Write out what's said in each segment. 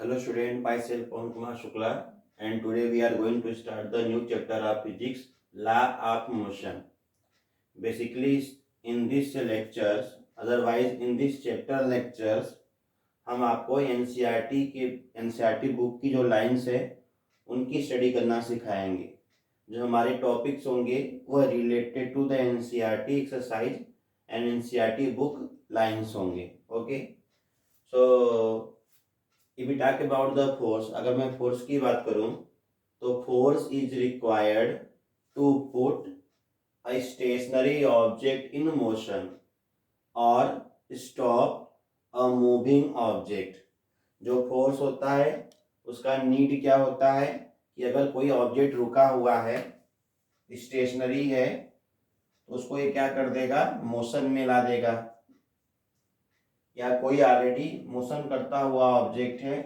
Hello student, myself Pawan Kumar Shukla, and today we are going to start the new chapter of physics, law of motion. Basically in this lectures, otherwise in this chapter lectures, हम आपको NCERT book की जो lines है उनकी study करना सिखाएंगे। जो हमारे टॉपिक्स होंगे वह related to the NCERT exercise and NCERT book lines होंगे। Okay, so if we talk about the force, अगर मैं फोर्स की बात करूं तो force is required to put a stationary object in motion और स्टॉप अ मूविंग ऑब्जेक्ट। जो force होता है उसका नीड क्या होता है कि अगर कोई ऑब्जेक्ट रुका हुआ है, स्टेशनरी है, तो उसको ये क्या कर देगा, मोशन में ला देगा। या कोई ऑलरेडी मोशन करता हुआ ऑब्जेक्ट है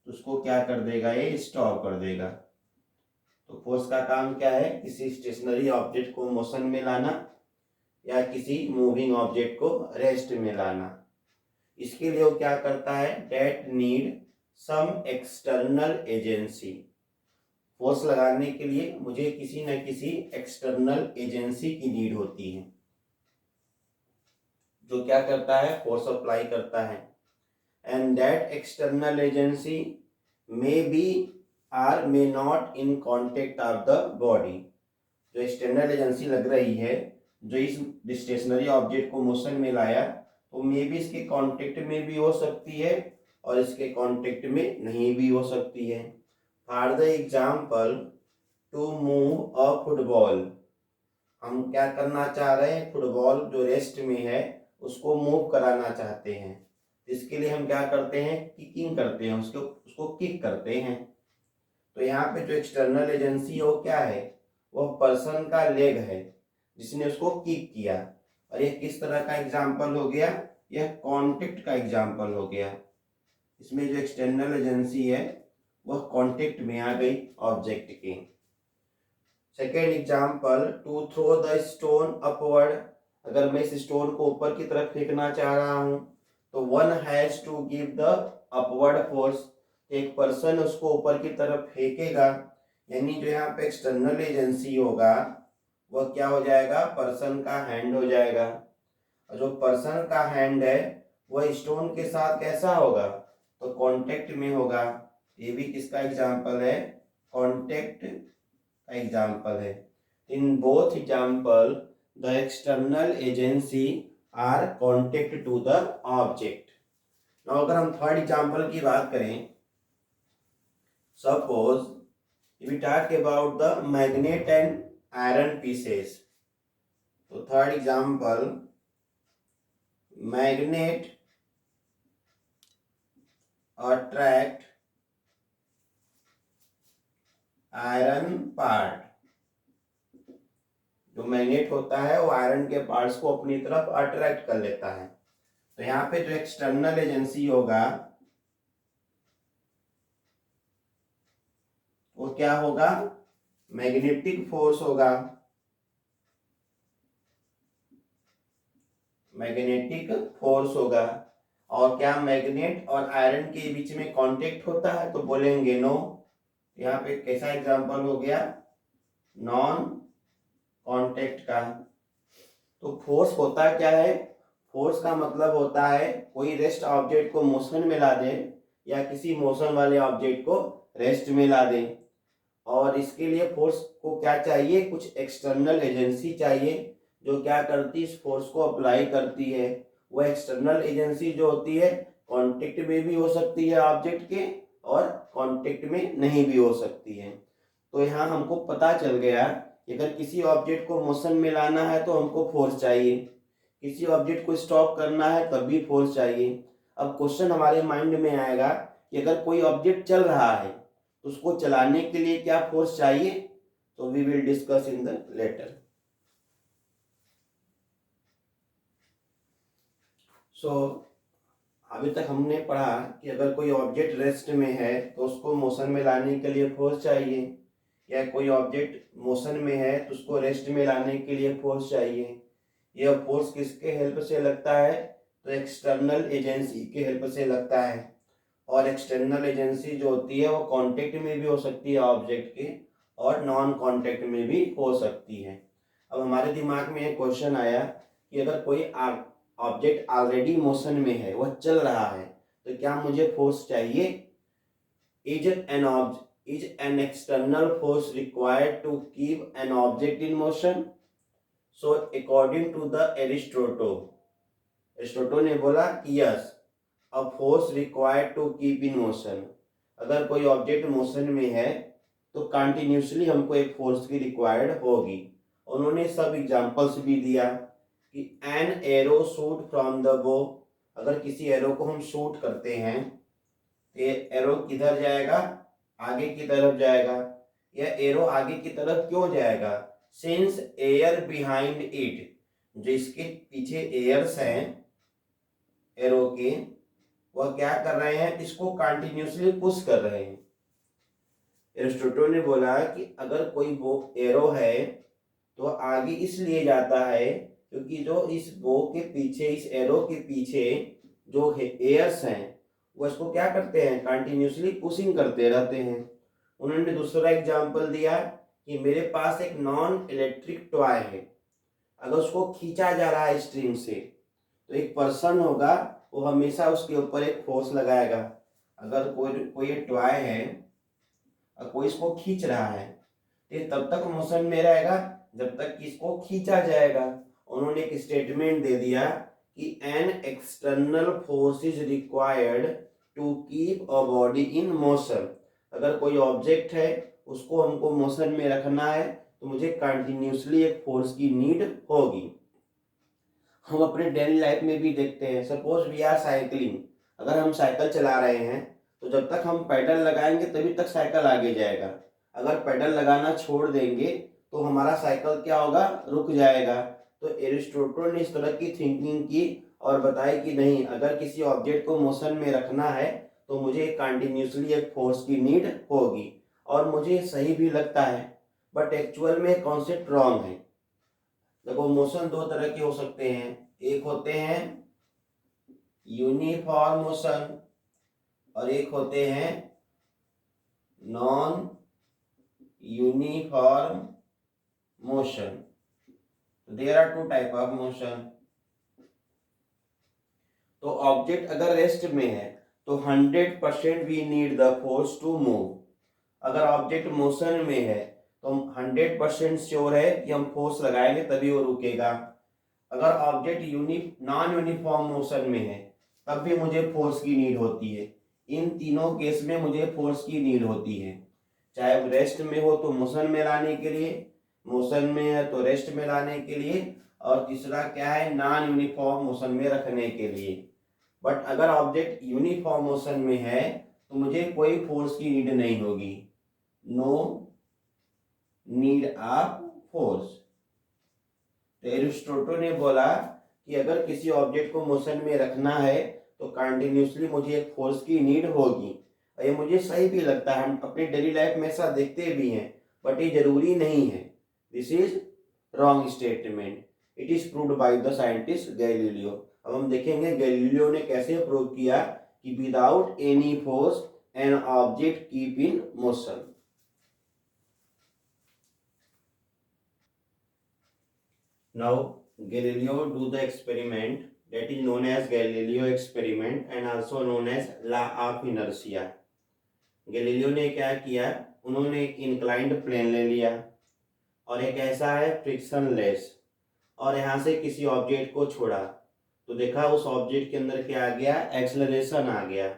तो उसको क्या कर देगा, ये स्टॉप कर देगा। तो फोर्स का काम क्या है, किसी स्टेशनरी ऑब्जेक्ट को मोशन में लाना या किसी मूविंग ऑब्जेक्ट को रेस्ट में लाना। इसके लिए वो क्या करता है, that need some external agency. Force लगाने के लिए मुझे किसी न किसी एक्सटर्नल एजेंसी की नीड होती है, जो क्या करता है, फोर्स अप्लाई करता है। And that external agency may be or may not in contact of the body. जो एक्सटर्नल एजेंसी लग रही है, जो इस स्टेशनरी ऑब्जेक्ट को मोशन में लाया, तो मे बी इसके कांटेक्ट में भी हो सकती है और इसके कांटेक्ट में नहीं भी हो सकती है। For the example, to move a football, हम क्या करना चाह रहे हैं, फुटबॉल जो रेस्ट में है उसको मूव कराना चाहते हैं। इसके लिए हम क्या करते हैं, किकिंग करते हैं, उसको किक करते हैं। तो यहाँ पे जो एक्सटर्नल एजेंसी है वो क्या है, वो पर्सन का लेग है जिसने उसको किक किया। और ये किस तरह का एग्जाम्पल हो गया, यह कॉन्टेक्ट का एग्जाम्पल हो गया। इसमें जो एक्सटर्नल एजेंसी है वह कॉन्टेक्ट में आ गई ऑब्जेक्ट के। Second example, to throw the stone upward, अगर मैं इस स्टोन को ऊपर की तरफ फेंकना चाह रहा हूं तो one has to give the upward force, एक पर्सन उसको ऊपर की तरफ फेंकेगा। यानी जो यहाँ पे एक्सटर्नल एजेंसी होगा वह क्या हो जाएगा, पर्सन का हैंड हो जाएगा। और जो पर्सन का हैंड है वह स्टोन के साथ कैसा होगा, तो कांटेक्ट में होगा। ये भी किसका एग्जाम्पल है, कांटेक्ट का एग्जाम्पल है। In both example the external agency are contact to the object. Now अगर हम थर्ड एग्जाम्पल की बात करें, suppose we talk about the magnet and iron pieces. तो third example, magnet attract iron part. जो magnet होता है वो आयरन के पार्ट्स को अपनी तरफ अट्रैक्ट कर लेता है। तो यहाँ पे जो एक्सटर्नल एजेंसी होगा वो क्या होगा, मैग्नेटिक फोर्स होगा। मैग्नेटिक फोर्स होगा। और क्या मैग्नेट और आयरन के बीच में कांटेक्ट होता है, तो बोलेंगे नो। यहाँ पे कैसा एग्जांपल हो गया, नॉन कांटेक्ट का। तो फोर्स होता क्या है, फोर्स का मतलब होता है कोई रेस्ट ऑब्जेक्ट को मोशन में ला दे या किसी मोशन वाले ऑब्जेक्ट को रेस्ट में ला दे। और इसके लिए फोर्स को क्या चाहिए, कुछ एक्सटर्नल एजेंसी चाहिए जो क्या करती है, इस फोर्स को अप्लाई करती है। वह एक्सटर्नल एजेंसी जो होती है कांटेक्ट में भी हो सकती है ऑब्जेक्ट के और कांटेक्ट में नहीं भी हो सकती है। तो यहाँ हमको पता चल गया कि अगर किसी ऑब्जेक्ट को मोशन में लाना है तो हमको फोर्स चाहिए, किसी ऑब्जेक्ट को स्टॉप करना है तब भी फोर्स चाहिए। अब क्वेश्चन हमारे माइंड में आएगा कि अगर कोई ऑब्जेक्ट चल रहा है तो उसको चलाने के लिए क्या फोर्स चाहिए, तो we will discuss in the later. So अभी तक हमने पढ़ा कि अगर कोई ऑब्जेक्ट रेस्ट में है तो उसको मोशन में लाने के लिए फोर्स चाहिए, या कोई ऑब्जेक्ट मोशन में है तो उसको रेस्ट में लाने के लिए फोर्स चाहिए। यह फोर्स किसके हेल्प से लगता है, तो एक्सटर्नल एजेंसी के हेल्प से लगता है। और एक्सटर्नल एजेंसी जो होती है वो कांटेक्ट में भी हो सकती है ऑब्जेक्ट के, और नॉन कांटेक्ट में भी हो सकती है। अब हमारे दिमाग में एक क्वेश्चन आया कि अगर कोई ऑब्जेक्ट ऑलरेडी मोशन में है, वह चल रहा है, तो क्या मुझे फोर्स चाहिए? Is an external force required to keep an object in motion? So according to the Aristotle ने बोला कि yes, a force required to keep in motion. अगर कोई ऑब्जेक्ट मोशन में है तो कंटिन्यूसली हमको एक फोर्स की रिक्वायर्ड होगी। उन्होंने सब एग्जांपल्स भी दिया कि an arrow shoot from the बो, अगर किसी एरो को हम शूट करते हैं तो ये एरो किधर जाएगा? आगे की तरफ जाएगा। यह एरो आगे की तरफ क्यों जाएगा? सिंस एयर बिहाइंड इट, जो इसके पीछे एयर्स हैं एरो के, वह क्या कर रहे हैं? इसको कंटिन्यूसली पुश कर रहे हैं। एरिस्टोटल ने बोला कि अगर कोई बो एरो है तो आगे इसलिए जाता है क्योंकि जो इस बो के पीछे, इस एरो के पीछे जो एयर्स हैं वो इसको क्या करते हैं? कंटिन्यूसली पुशिंग करते रहते हैं। उन्होंने दूसरा एग्जांपल दिया कि मेरे पास एक नॉन इलेक्ट्रिक टॉय है, अगर उसको खींचा जा रहा है स्ट्रिंग से, तो एक पर्सन होगा, वो हमेशा उसके ऊपर एक फोर्स लगाएगा। अगर कोई टॉय है और कोई इसको खींच रहा है, ये तब तक मोशन में रहेगा जब तक कि इसको खींचा जाएगा। उन्होंने एक स्टेटमेंट दे दिया कि an external force is required to keep a body in motion. अगर कोई ऑब्जेक्ट है, उसको हमको मोशन में रखना है, तो मुझे कंटिन्यूसली एक फोर्स की नीड होगी। हम अपने डेली लाइफ में भी देखते हैं। सपोज वी आर साइकिलिंग, अगर हम साइकिल चला रहे हैं तो जब तक हम पैडल लगाएंगे तभी तक साइकिल आगे जाएगा। अगर पैडल लगाना छोड़ देंगे तो हमारा साइकिल क्या होगा? रुक जाएगा। तो एरिस्टोटल ने इस तरह की थिंकिंग की और बताई कि नहीं, अगर किसी ऑब्जेक्ट को मोशन में रखना है तो मुझे कंटिन्यूसली एक फोर्स की नीड होगी, और मुझे सही भी लगता है। बट एक्चुअल में कॉन्सेप्ट रॉन्ग है। देखो, मोशन दो तरह के हो सकते हैं। एक होते हैं यूनिफॉर्म मोशन और एक होते हैं non uniform motion. There are two type of motion. तो ऑब्जेक्ट अगर रेस्ट में है तो 100% we need the force to move. अगर ऑब्जेक्ट मोशन में है तो हम 100% श्योर है कि हम फोर्स लगाएंगे तभी वो रुकेगा। अगर ऑब्जेक्ट नॉन यूनिफॉर्म मोशन में है तब भी मुझे फोर्स की नीड होती है। इन तीनों केस में मुझे फोर्स की नीड होती है, चाहे रेस्ट में हो तो मोशन में लाने के लिए, मोशन में है तो रेस्ट में लाने के लिए, और तीसरा क्या है? नॉन यूनिफॉर्म मोशन में रखने के लिए। बट अगर ऑब्जेक्ट यूनिफॉर्म मोशन में है तो मुझे कोई फोर्स की नीड नहीं होगी। No need of force. तो एरिस्टोटल ने बोला कि अगर किसी ऑब्जेक्ट को मोशन में रखना है तो कंटिन्यूसली मुझे एक फोर्स की नीड होगी। और ये मुझे सही भी लगता है, हम अपनी डेली लाइफ में ऐसा देखते भी हैं, बट ये जरूरी नहीं है। This is wrong statement. It is proved by the scientist Galileo. अब हम देखेंगे गैलीलियो ने कैसे प्रूव किया कि without any force an object keep in motion. Now Galileo do the experiment that is known as Galileo experiment and also known as law of inertia. Galileo ने क्या किया? उन्होंने एक इंक्लाइंड प्लेन ले लिया और एक ऐसा है फ्रिक्शनलेस, और यहाँ से किसी ऑब्जेक्ट को छोड़ा तो देखा उस ऑब्जेक्ट के अंदर क्या आ गया? एक्सेलरेशन आ गया।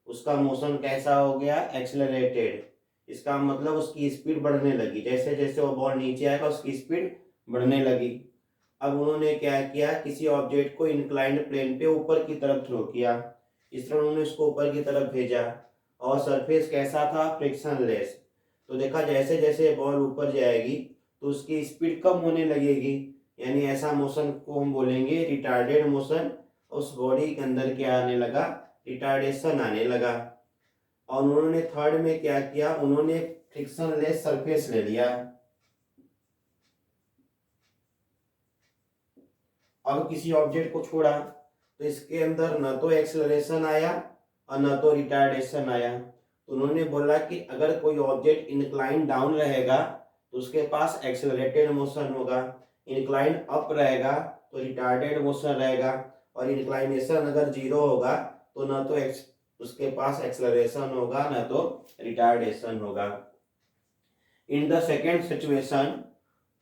उसका मोशन कैसा हो गया? एक्सेलरेटेड। इसका मतलब उसकी स्पीड बढ़ने लगी। जैसे जैसे वो बॉल नीचे आएगा उसकी स्पीड बढ़ने लगी। अब उन्होंने क्या किया? किसी ऑब्जेक्ट को इंक्लाइंड प्लेन पे ऊपर की तरफ थ्रो किया। इस तरह उन्होंने उसको ऊपर की तरफ भेजा और सरफेस कैसा था? फ्रिक्शनलेस। तो देखा जैसे जैसे बॉल ऊपर जाएगी तो उसकी स्पीड कम होने लगेगी, यानी ऐसा मोशन को हम बोलेंगे रिटार्डेड मोशन। उस बॉडी के अंदर क्या आने लगा? रिटार्डेशन आने लगा। और उन्होंने थर्ड में क्या किया? उन्होंने फ्रिक्शनलेस सरफेस ले लिया। अब किसी ऑब्जेक्ट को छोड़ा तो इसके अंदर न तो एक्सेलरेशन आया और न तो रिटार्डेशन आया। तो उन्होंने बोला कि अगर कोई ऑब्जेक्ट इंक्लाइन डाउन रहेगा तो उसके पास एक्सेलरेटेड मोशन होगा, इंक्लाइन अप रहेगा तो रिटार्डेड मोशन रहेगा, और इंक्लाइनेशन अगर जीरो होगा तो न तो उसके पास एक्सेलरेशन होगा न तो रिटार्डेशन होगा। इन द सेकेंड सिचुएशन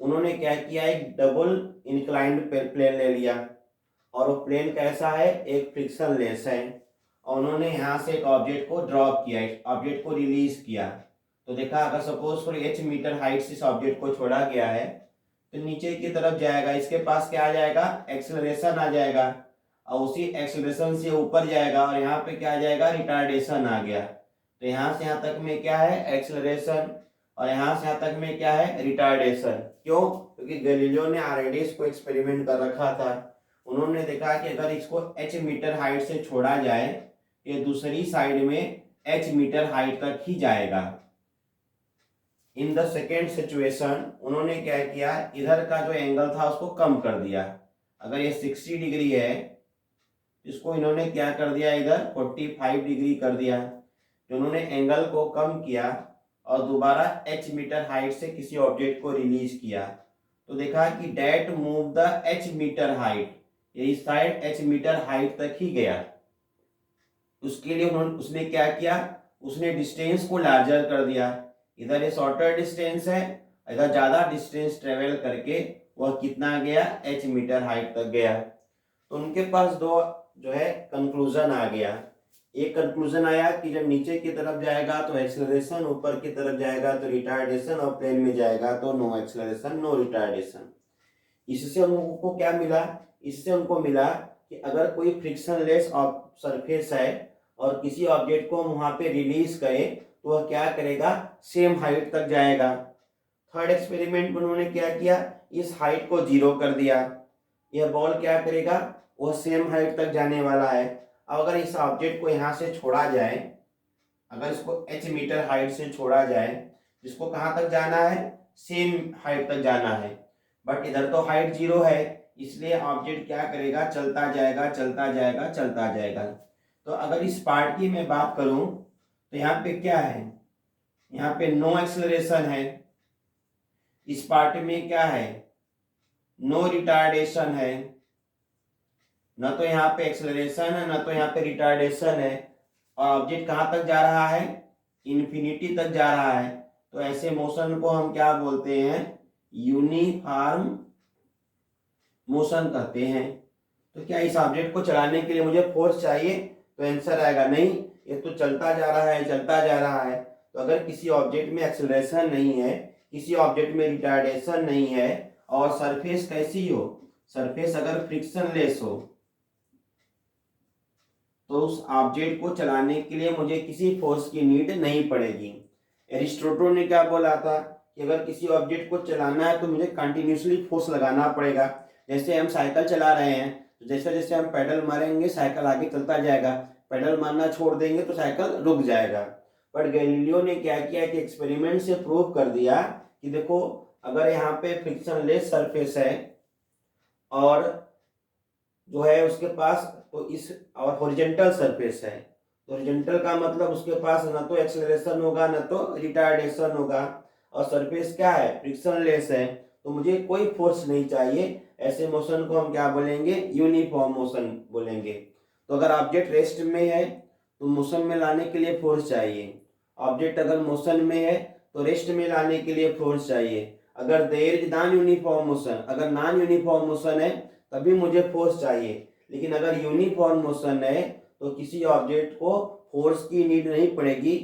उन्होंने क्या किया, एक डबल इंक्लाइंड प्लेन ले लिया, और वो प्लेन कैसा है, एक फ्रिक्शन लेस है, और उन्होंने यहाँ से एक ऑब्जेक्ट को ड्रॉप किया, ऑब्जेक्ट को रिलीज किया। तो देखा, अगर suppose for h meter height से इस ऑब्जेक्ट को छोड़ा गया है तो नीचे की तरफ जाएगा, इसके पास क्या आ जाएगा, एक्सेलरेशन आ जाएगा, और उसी एक्सेलरेशन से ऊपर जाएगा, और यहाँ पे क्या आ जाएगा, रिटार्डेशन आ गया। तो यहाँ से यहाँ तक में क्या है, एक्सेलरेशन, और यहाँ से यहाँ तक में क्या है, रिटार्डेशन। क्यों? क्योंकि गैलीलियो ने ऑलरेडी इसको एक्सपेरिमेंट कर रखा था। उन्होंने देखा कि अगर इसको h मीटर हाइट से छोड़ा जाए, ये दूसरी साइड में h मीटर हाइट तक ही जाएगा। इन द सेकेंड सिचुएशन उन्होंने क्या किया, इधर का जो एंगल था उसको कम कर दिया। अगर ये 60 डिग्री है, इसको इन्होंने क्या कर दिया, इधर 45 डिग्री कर दिया। तो उन्होंने एंगल को कम किया और दोबारा h मीटर हाइट से किसी ऑब्जेक्ट को रिलीज किया। तो देखा कि that move the h meter height, ये इस साइड h मीटर हाइट तक ही गया। उसके लिए उसने क्या किया, उसने डिस्टेंस को लार्जर कर दिया। इधर ये शॉर्टर डिस्टेंस है, इधर ज्यादा डिस्टेंस ट्रेवल करके वह कितना गया, h मीटर हाइट तक गया। तो उनके पास दो जो है कंक्लूजन आ गया। एक कंक्लूजन आया कि जब नीचे की तरफ जाएगा तो एक्सेलरेशन, ऊपर की तरफ जाएगा तो रिटार्डेशन, और प्लेन में जाएगा तो नो एक्सेलरेशन नो रिटार्डेशन। इससे उनको क्या मिला, इससे उनको मिला कि अगर कोई फ्रिक्शनलेस सरफेस है और किसी ऑब्जेक्ट को वहां पे रिलीज करे तो वह क्या करेगा, सेम हाइट तक जाएगा। थर्ड एक्सपेरिमेंट में उन्होंने क्या किया, इस हाइट को जीरो कर दिया। यह बॉल क्या करेगा, वह सेम हाइट तक जाने वाला है। अब अगर इस ऑब्जेक्ट को यहाँ से छोड़ा जाए, अगर इसको h मीटर हाइट से छोड़ा जाए, जिसको कहाँ तक जाना है, सेम हाइट तक जाना है, बट इधर तो हाइट जीरो है, इसलिए ऑब्जेक्ट क्या करेगा, चलता जाएगा चलता जाएगा चलता जाएगा। तो अगर इस पार्ट की मैं बात करूं तो यहाँ पे क्या है, यहाँ पे नो एक्सेलरेशन है, इस पार्ट में क्या है, नो रिटार्डेशन है, न तो यहाँ पे एक्सेलरेशन है न तो यहाँ पे रिटार्डेशन है, और ऑब्जेक्ट कहाँ तक जा रहा है, इन्फिनिटी तक जा रहा है। तो ऐसे मोशन को हम क्या बोलते हैं, यूनिफॉर्म मोशन कहते हैं। तो क्या इस ऑब्जेक्ट को चलाने के लिए मुझे फोर्स चाहिए, तो आंसर आएगा नहीं, ये तो चलता जा रहा है चलता जा रहा है। तो अगर किसी ऑब्जेक्ट में एक्सेलरेशन नहीं है, किसी ऑब्जेक्ट में रिटार्डेशन नहीं है, और सरफेस कैसी हो, सरफेस अगर फ्रिक्शनलेस हो, तो उस ऑब्जेक्ट को चलाने के लिए मुझे किसी फोर्स की नीड नहीं पड़ेगी। एरिस्टोटल ने क्या बोला था कि अगर किसी ऑब्जेक्ट को चलाना है तो मुझे कंटिन्यूसली फोर्स लगाना पड़ेगा। जैसे हम साइकिल चला रहे हैं, तो जैसे जैसे हम पेडल मारेंगे साइकिल आगे चलता जाएगा, पेडल मारना छोड़ देंगे तो साइकिल रुक जाएगा। बट गैलीलियो ने क्या किया कि एक्सपेरिमेंट से प्रूव कर दिया कि देखो, अगर यहाँ पे फ्रिक्शनलेस सरफेस है और जो है उसके पास तो इस और हॉरिजॉन्टल सरफेस है, तो हॉरिजॉन्टल का मतलब उसके पास ना तो एक्सेलरेशन होगा ना तो रिटार्डेशन होगा, और सरफेस क्या है, फ्रिक्शनलेस है, तो मुझे कोई फोर्स नहीं चाहिए। ऐसे मोशन को हम क्या बोलेंगे, यूनिफॉर्म मोशन बोलेंगे। तो अगर ऑब्जेक्ट रेस्ट में है तो मोशन में लाने के लिए फोर्स चाहिए, ऑब्जेक्ट अगर मोशन में है तो रेस्ट में लाने के लिए फोर्स चाहिए। अगर there is non uniform motion, अगर नॉन यूनिफॉर्म मोशन है तभी मुझे फोर्स चाहिए, लेकिन अगर यूनिफॉर्म मोशन है तो किसी ऑब्जेक्ट को फोर्स की नीड नहीं पड़ेगी,